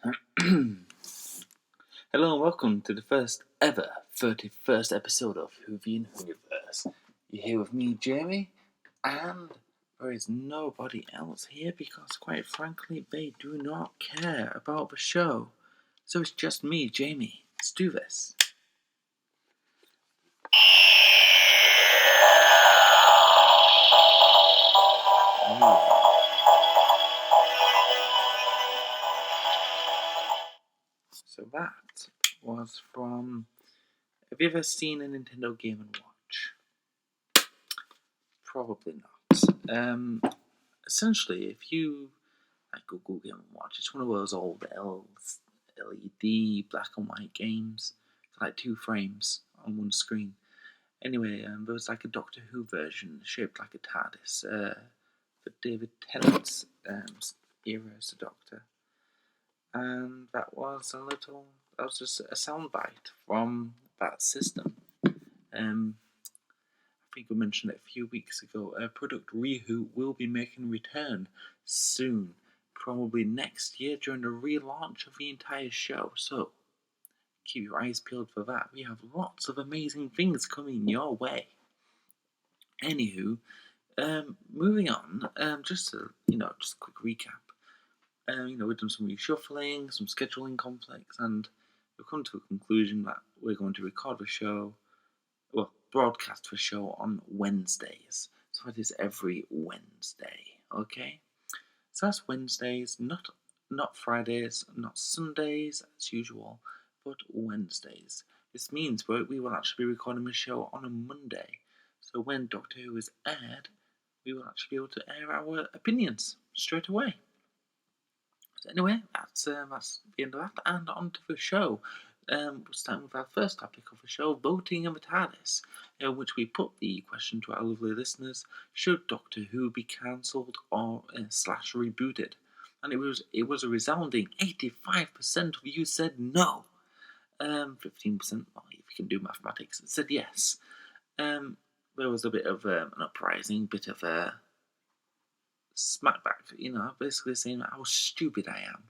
Hello and welcome to the first ever 31st episode of Whoniverse. You're here with me, Jamie, and there is nobody else here because, quite frankly, they do not care about the show. So it's just me, Jamie. Let's do this. So that was from... Have you ever seen a Nintendo Game & Watch? Probably not. Essentially, if you Google Game & Watch, it's one of those old LED black and white games. It's like 2 frames on one screen. Anyway, there was like a Doctor Who version shaped like a TARDIS for David Tennant's era as a Doctor. And that was just a soundbite from that system. I think we mentioned it a few weeks ago. Product Rehu will be making a return soon, probably next year during the relaunch of the entire show. So keep your eyes peeled for that. We have lots of amazing things coming your way. Anywho, moving on. Just a quick recap. We've done some reshuffling, some scheduling conflicts, and we've come to a conclusion that we're going to record the show. Broadcast the show on Wednesdays. So it is every Wednesday, okay? So that's Wednesdays, not Fridays, not Sundays as usual, but Wednesdays. This means we will actually be recording the show on a Monday. So when Doctor Who is aired, we will actually be able to air our opinions straight away. So anyway, that's the end of that, and on to the show. We'll start with our first topic of the show, voting in the TARDIS, in which we put the question to our lovely listeners: should Doctor Who be cancelled or slash rebooted? And it was a resounding 85% of you said no. 15%, well, if you can do mathematics, said yes. There was a bit of an uprising, bit of a smackback, basically saying how stupid I am.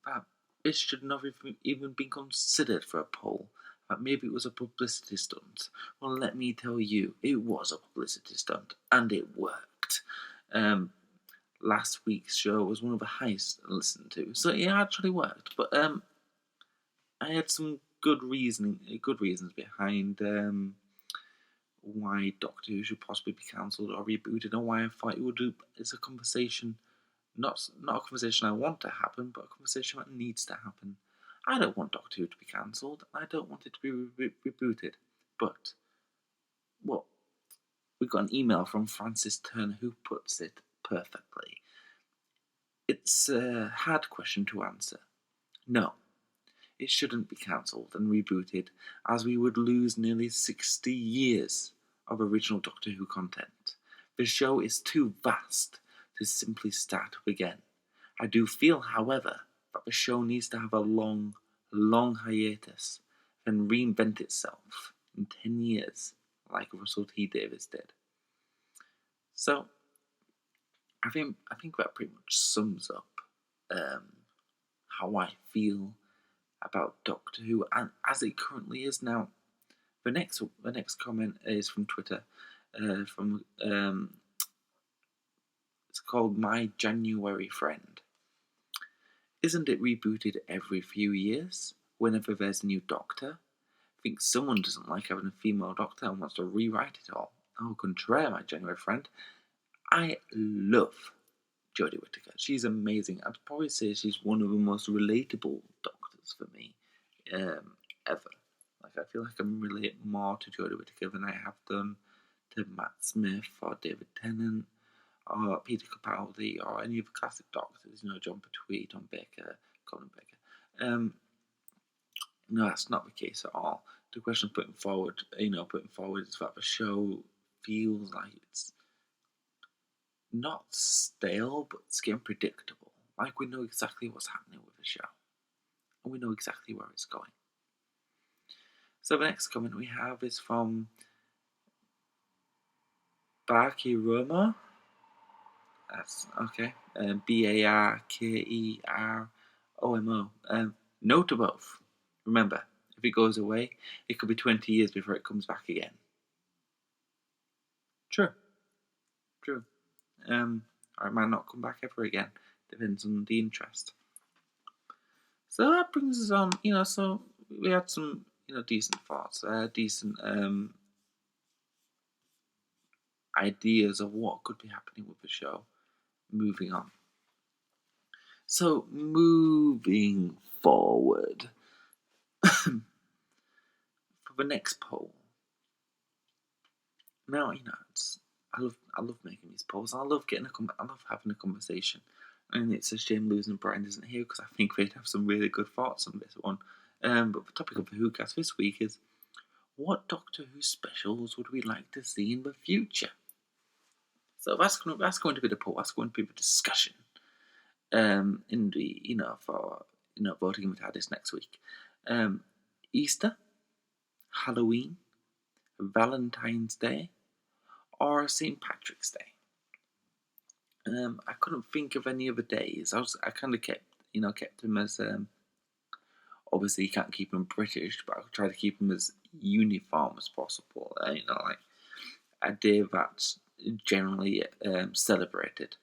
That it should not have even been considered for a poll. That maybe it was a publicity stunt. Well, let me tell you, it was a publicity stunt, and it worked. Last week's show was one of the highest listened to, so it actually worked. But I had some good reasons behind why Doctor Who should possibly be cancelled or rebooted, and why I thought it would do. It's a conversation. Not a conversation I want to happen, but a conversation that needs to happen. I don't want Doctor Who to be cancelled. I don't want it to be rebooted. But, well, we got an email from Francis Turner who puts it perfectly. It's a hard question to answer. No, it shouldn't be cancelled and rebooted, as we would lose nearly 60 years of original Doctor Who content. The show is too vast to simply start up again. I do feel, however, that the show needs to have a long, long hiatus and reinvent itself in 10 years, like Russell T Davies did. So, I think that pretty much sums up how I feel about Doctor Who and as it currently is now. The next comment is from Twitter, it's called My January Friend. Isn't it rebooted every few years, whenever there's a new Doctor? I think someone doesn't like having a female Doctor and wants to rewrite it all. Au contraire, my January friend. I love Jodie Whittaker. She's amazing. I'd probably say she's one of the most relatable Doctors for me, ever. Like, I feel like I relate more to Jodie Whittaker than I have done to Matt Smith or David Tennant or Peter Capaldi or any of the classic Doctors, John Pertwee, Tom Baker, Colin Baker. No, that's not the case at all. The question putting forward is that the show feels like it's not stale, but it's getting predictable. Like, we know exactly what's happening with the show, and we know exactly where it's going. So the next comment we have is from Barky Roma. That's okay. BARKEROMA. OMO. No to both. Remember, if it goes away, it could be 20 years before it comes back again. True. Or it might not come back ever again. Depends on the interest. So that brings us on, so we had some, decent thoughts, decent ideas of what could be happening with the show. Moving on. So, moving forward, for the next poll. Now, I love making these polls. I love having a conversation. And it's a shame losing Brian isn't here because I think they'd have some really good thoughts on this one. But the topic of the WhoCast this week is, what Doctor Who specials would we like to see in the future? So that's going to be the poll. That's going to be the discussion. In the for voting with this next week. Easter, Halloween, Valentine's Day, or St. Patrick's Day. I couldn't think of any other days. I kind of kept them as obviously you can't keep them British, but I try to keep them as uniform as possible. Like a day that's generally celebrated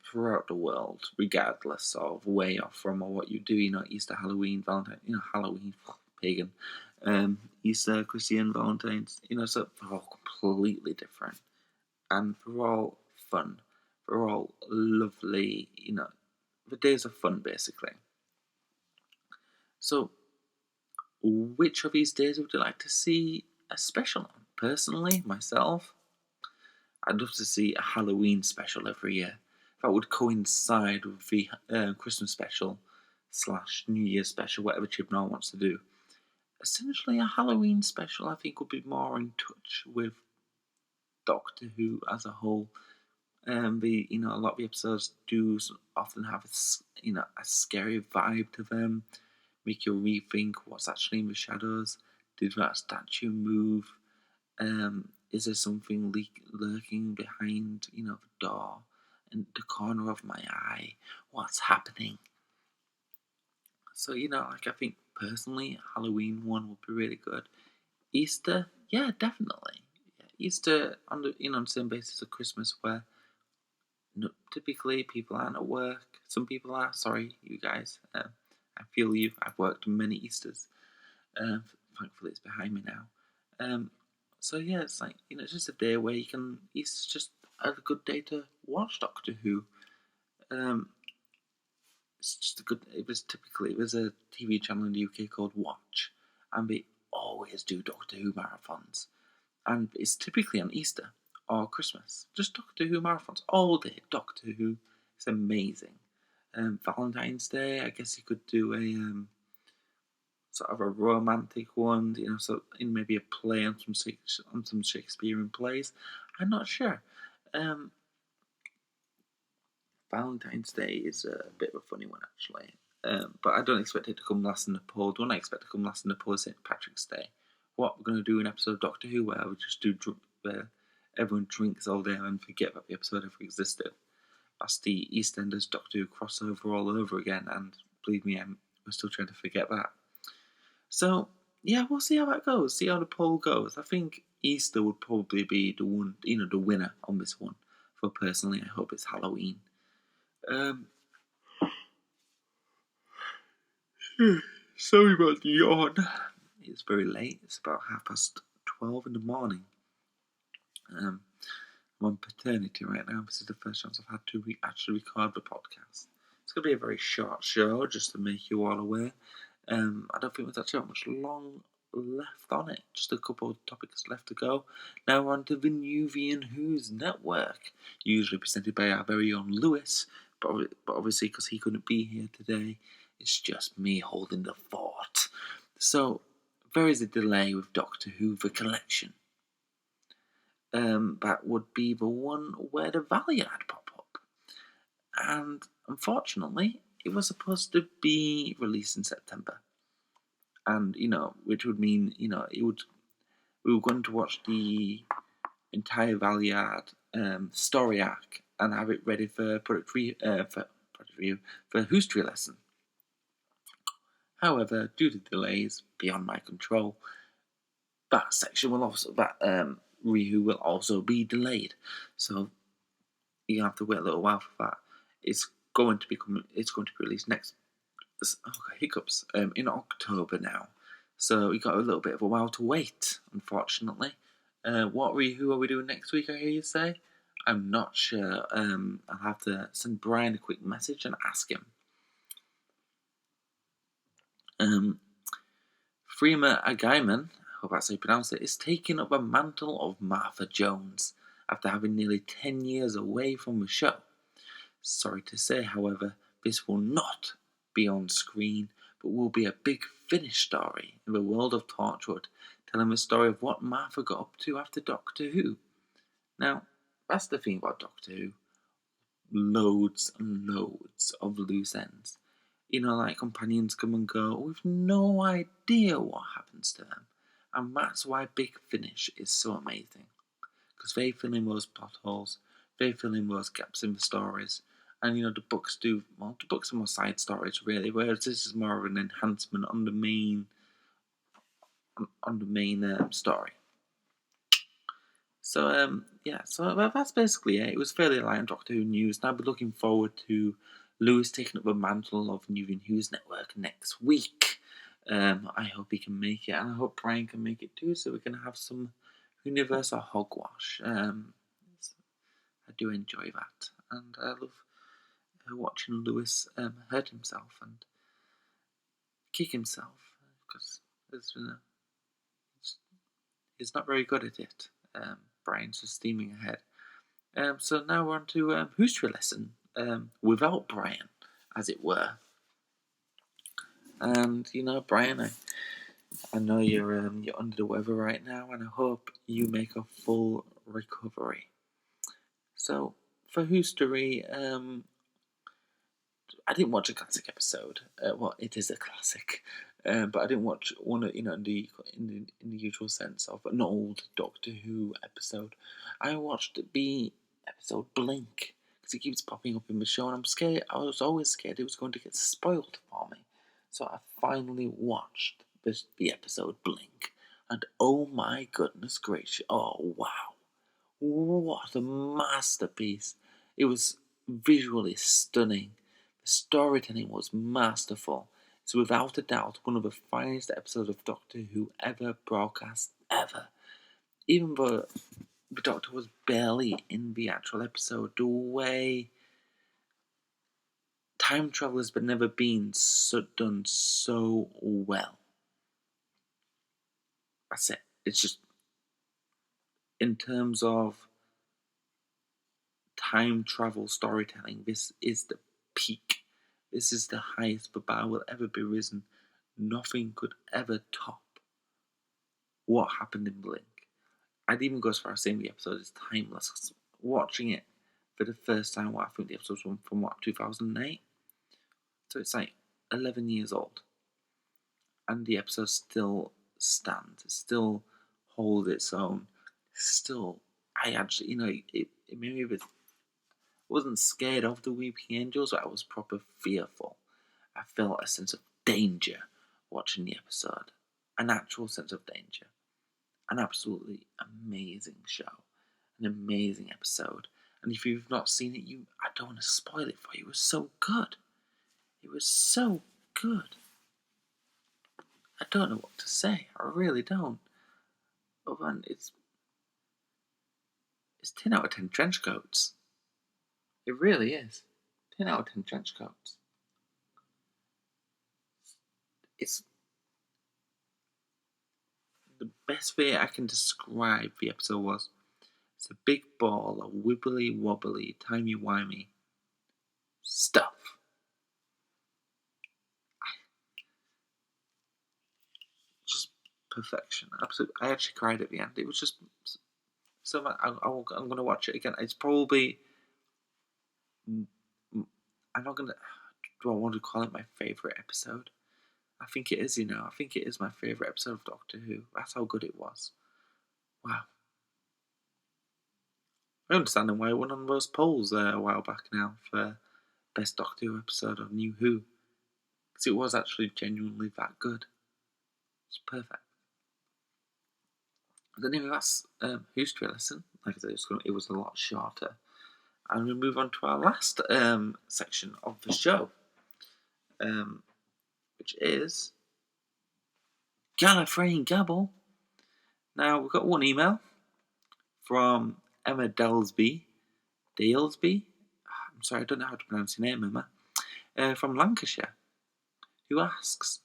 throughout the world, regardless of where you're from or what you do. Easter, Halloween, Valentine. Halloween, pagan. Easter, Christian, Valentines. So they're all completely different, and they're all fun. They're all lovely. The days of fun, basically. So, which of these days would you like to see a special on? Personally, myself, I'd love to see a Halloween special every year. That would coincide with the Christmas special / New Year special, whatever Chibnall wants to do. Essentially, a Halloween special, I think, would be more in touch with Doctor Who as a whole. A lot of the episodes do often have a scary vibe to them, make you rethink what's actually in the shadows. Did that statue move? Is there something lurking behind, the door and the corner of my eye? What's happening? So, I think personally, Halloween one would be really good. Easter, yeah, definitely. Yeah, Easter on the same basis of Christmas, where typically people aren't at work. Some people are. Sorry, you guys. I feel you. I've worked many Easters. Thankfully, it's behind me now. So yeah, it's like it's just a day where you can. It's just a good day to watch Doctor Who. It's just a good. It was a TV channel in the UK called Watch, and they always do Doctor Who marathons, and it's typically on Easter or Christmas. Just Doctor Who marathons all day. Doctor Who. It's amazing. Valentine's Day, I guess you could do a sort of a romantic one, so in maybe a play on some Shakespearean plays. I'm not sure. Valentine's Day is a bit of a funny one, actually. But I don't expect it to come last in the poll. Don't I expect to come last in the poll St. Patrick's Day? What we're going to do an episode of Doctor Who where we just do where everyone drinks all day and forget that the episode ever existed. That's the EastEnders Doctor Who crossover all over again, and believe me, we're still trying to forget that. So, yeah, we'll see how that goes, see how the poll goes. I think Easter would probably be the one, the winner on this one. For personally, I hope it's Halloween. Sorry about the yawn. It's very late. It's about 12:30 in the morning. I'm on paternity right now. This is the first chance I've had to actually record the podcast. It's going to be a very short show, just to make you all aware. I don't think there's actually that much long left on it. Just a couple of topics left to go. Now on to the Nuvian Who's Network, usually presented by our very own Lewis, but obviously because he couldn't be here today, it's just me holding the fort. So there is a delay with Doctor Who The Collection. That would be the one where the Valiant pop up, and unfortunately it was supposed to be released in September, and which would mean we were going to watch the entire Valiant story arc and have it ready for product project review for History Lesson. However, due to delays beyond my control, that review will also be delayed. So you have to wait a little while for that. It's going to be released next. Okay, hiccups. In October now. So we got a little bit of a while to wait, unfortunately. Who are we doing next week, I hear you say? I'm not sure. I'll have to send Brian a quick message and ask him. Freema Agaiman, I hope that's how you pronounce it, is taking up the mantle of Martha Jones after having nearly 10 years away from the show. Sorry to say, however, this will not be on screen, but will be a Big Finish story in the world of Torchwood, telling the story of what Martha got up to after Doctor Who. Now, that's the thing about Doctor Who. Loads and loads of loose ends. Like companions come and go with no idea what happens to them. And that's why Big Finish is so amazing. Because they fill in those plot holes, they fill in those gaps in the stories. And the books the books are more side stories really, whereas this is more of an enhancement on the main story. So so that's basically it. It was fairly light on Doctor Who news, and I'll be looking forward to Lewis taking up the mantle of New Who's Network next week. I hope he can make it, and I hope Brian can make it too, so we can have some Whoniverse or Hogwash. I do enjoy that, and I love watching Lewis hurt himself and kick himself, because he's not very good at it. Brian's just steaming ahead. So now we're on to History Lesson, without Brian, as it were. And Brian, I know you're under the weather right now, and I hope you make a full recovery. So for history, I didn't watch a classic episode. Well, it is a classic, but I didn't watch one in the usual sense of an old Doctor Who episode. I watched the episode Blink because it keeps popping up in the show, and I'm scared. I was always scared it was going to get spoiled for me. So I finally watched the episode Blink, and oh my goodness gracious! Oh wow, what a masterpiece! It was visually stunning. The storytelling was masterful. It's without a doubt one of the finest episodes of Doctor Who ever broadcast, ever. Even though the Doctor was barely in the actual episode, the way time travel has never been done so well. That's it. It's just, in terms of time travel storytelling, this is the peak. This is the highest the bar will ever be risen. Nothing could ever top what happened in Blink. I'd even go as far as saying the episode is timeless. 'Cause watching it for the first time, I think the episode's from 2008? So it's like 11 years old. And the episode still stands. It still holds its own. I actually, it made me a bit. I wasn't scared of the Weeping Angels, but I was proper fearful. I felt a sense of danger watching the episode. An actual sense of danger. An absolutely amazing show. An amazing episode. And if you've not seen it, I don't want to spoil it for you. It was so good. It was so good. I don't know what to say. I really don't. Oh man, it's 10 out of 10 trench coats. It really is. 10 out of 10 trench coats. It's the best way I can describe the episode was, it's a big ball of wibbly wobbly, timey-wimey stuff. Just perfection. Absolutely. I actually cried at the end. It was just so much. I'm going to watch it again. It's probably, I'm not going to, do I want to call it my favourite episode? I think it is, I think it is my favourite episode of Doctor Who. That's how good it was. Wow. I understand why I won on those polls a while back now for best Doctor Who episode of New Who. Because it was actually genuinely that good. It's perfect. But anyway, that's History Lesson. Like I said, it was a lot shorter. And we move on to our last section of the show, which is Gallifrey and Gabble. Now, we've got one email from Emma Dalesby. I'm sorry, I don't know how to pronounce your name, Emma. From Lancashire, who asks,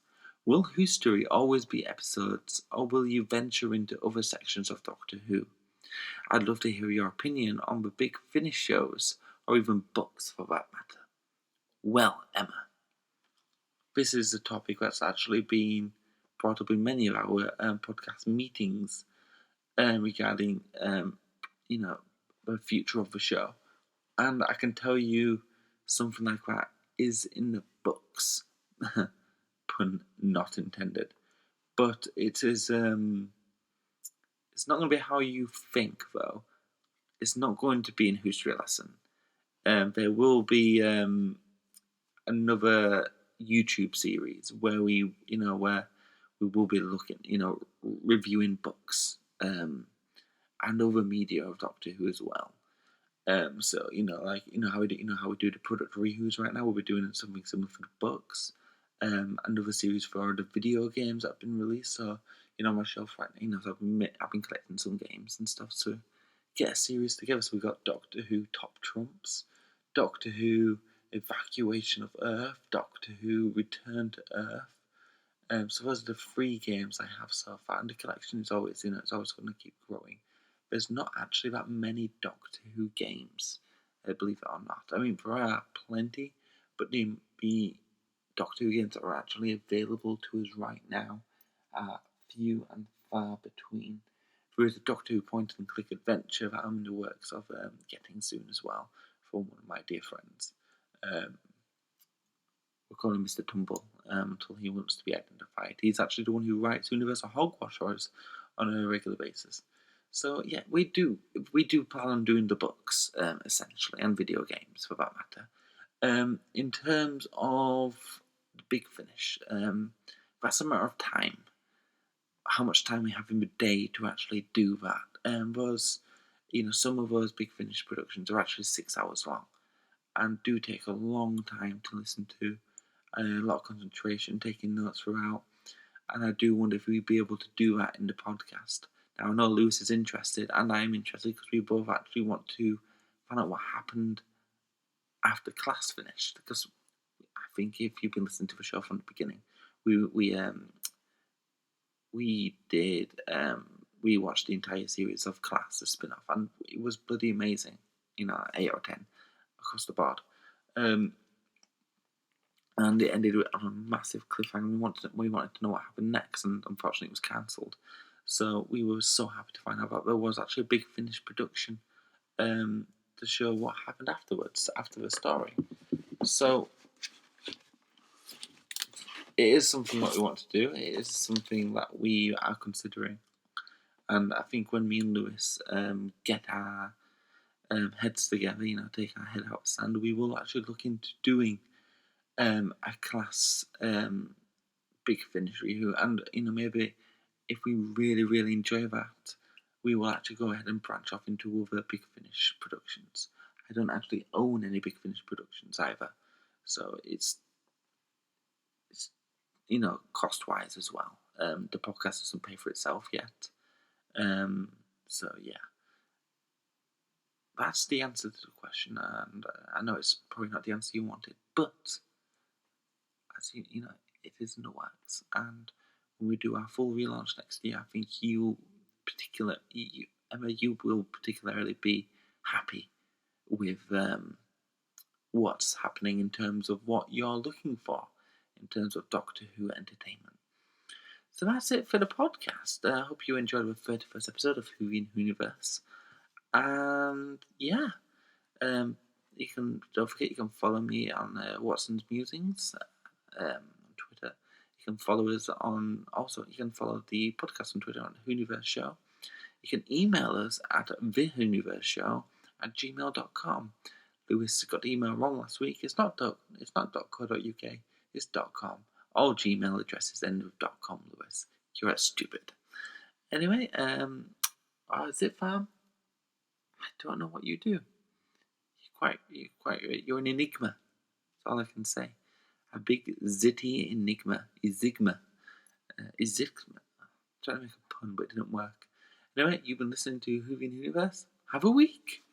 will history always be episodes, or will you venture into other sections of Doctor Who? I'd love to hear your opinion on the Big Finish shows, or even books for that matter. Well, Emma, this is a topic that's actually been brought up in many of our podcast meetings regarding, the future of the show. And I can tell you something like that is in the books. Pun not intended. But it is, it's not going to be how you think, though. It's not going to be in History Lesson. There will be another YouTube series where we will be looking, reviewing books and other media of Doctor Who as well. So how we do the product reviews right now. We'll be doing something similar for the books. Another series for the video games that have been released. So on my shelf right now, so I've been collecting some games and stuff to get a series together. So we've got Doctor Who Top Trumps, Doctor Who Evacuation of Earth, Doctor Who Return to Earth. So those are the 3 games I have so far, and the collection is always, it's always going to keep growing. There's not actually that many Doctor Who games, believe it or not. I mean, there are plenty, but the Doctor Who games that are actually available to us right now are few and far between. There is a Doctor Who point-and-click adventure that I'm in the works of getting soon as well from one of my dear friends. We'll call him Mr. Tumble until he wants to be identified. He's actually the one who writes Universal Hogwash for us on a regular basis. So yeah, we do plan on doing the books essentially, and video games for that matter. In terms of the Big Finish, that's a matter of time. How much time we have in the day to actually do that. Some of those Big Finish productions are actually 6 hours long, and do take a long time to listen to. A lot of concentration, taking notes throughout, and I do wonder if we'd be able to do that in the podcast. Now, I know Lewis is interested, and I am interested, because we both actually want to find out what happened after class finished. Because I think if you've been listening to the show from the beginning, we watched the entire series of Class, the spin-off, and it was bloody amazing. 8 out of 10 across the board. And it ended on a massive cliffhanger. We wanted to know what happened next, and unfortunately it was cancelled. So we were so happy to find out that there was actually a Big Finish production to show what happened afterwards, after the story. So it is something that we want to do. It is something that we are considering. And I think when me and Lewis get our heads together, take our head out of sand, we will actually look into doing a Class Big Finish review. And, maybe if we really, really enjoy that, we will actually go ahead and branch off into other Big Finish productions. I don't actually own any Big Finish productions either. So it's cost-wise as well. The podcast doesn't pay for itself yet. So, yeah. That's the answer to the question, and I know it's probably not the answer you wanted, but as it is in the works, and when we do our full relaunch next year, I think Emma, you will particularly be happy with what's happening in terms of what you're looking for in terms of Doctor Who entertainment. So that's it for the podcast. I hope you enjoyed the 31st episode of Who in Whoniverse. And yeah, don't forget you can follow me on Watson's Musings on Twitter. You can follow us you can follow the podcast on Twitter on Whoniverse Show. You can email us at thewhoniverseshow@gmail.com. Lewis got the email wrong last week. It's not .co.uk. It's .com. All Gmail addresses end with .com, Lewis. You're stupid. Anyway, that's it, fam. I don't know what you do. You're an enigma. That's all I can say. A big zitty enigma. Izigma. Izigma. I'm trying to make a pun, but it didn't work. Anyway, you've been listening to Whoniverse. Have a week.